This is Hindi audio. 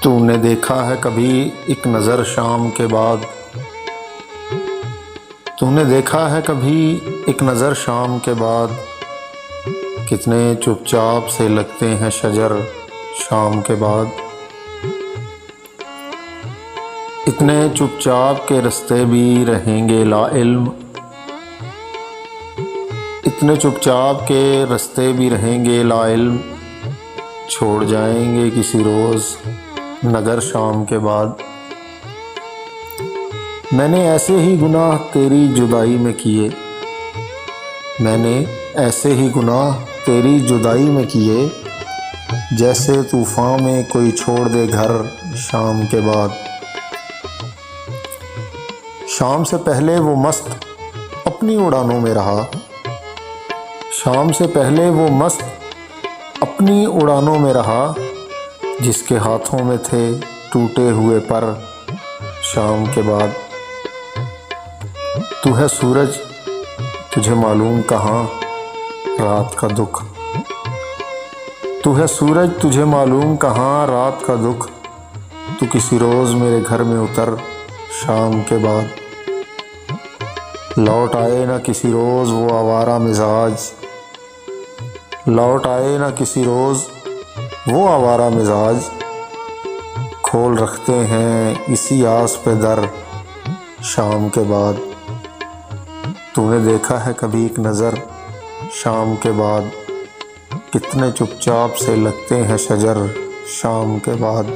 तूने देखा है कभी एक नज़र शाम के बाद। तूने देखा है कभी एक नज़र शाम के बाद। कितने चुपचाप से लगते हैं शजर शाम के बाद। इतने चुपचाप के रास्ते भी रहेंगे लाइल्म। इतने चुपचाप के रास्ते भी रहेंगे लाइल्म। छोड़ जाएंगे किसी रोज़ नगर शाम के बाद। मैंने ऐसे ही गुनाह तेरी जुदाई में किए। मैंने ऐसे ही गुनाह तेरी जुदाई में किए। जैसे तूफ़ान में कोई छोड़ दे घर शाम के बाद। शाम से पहले वो मस्त अपनी उड़ानों में रहा। शाम से पहले वो मस्त अपनी उड़ानों में रहा। जिसके हाथों में थे टूटे हुए पर शाम के बाद। तू है सूरज तुझे मालूम कहाँ रात का दुख। तू है सूरज तुझे मालूम कहाँ रात का दुख। तू किसी रोज़ मेरे घर में उतर शाम के बाद। लौट आए ना किसी रोज़ वो आवारा मिजाज। लौट आए ना किसी रोज़ वो आवारा मिजाज। खोल रखते हैं इसी आस पे दर शाम के बाद। तूने देखा है कभी एक नज़र शाम के बाद। कितने चुपचाप से लगते हैं शजर शाम के बाद।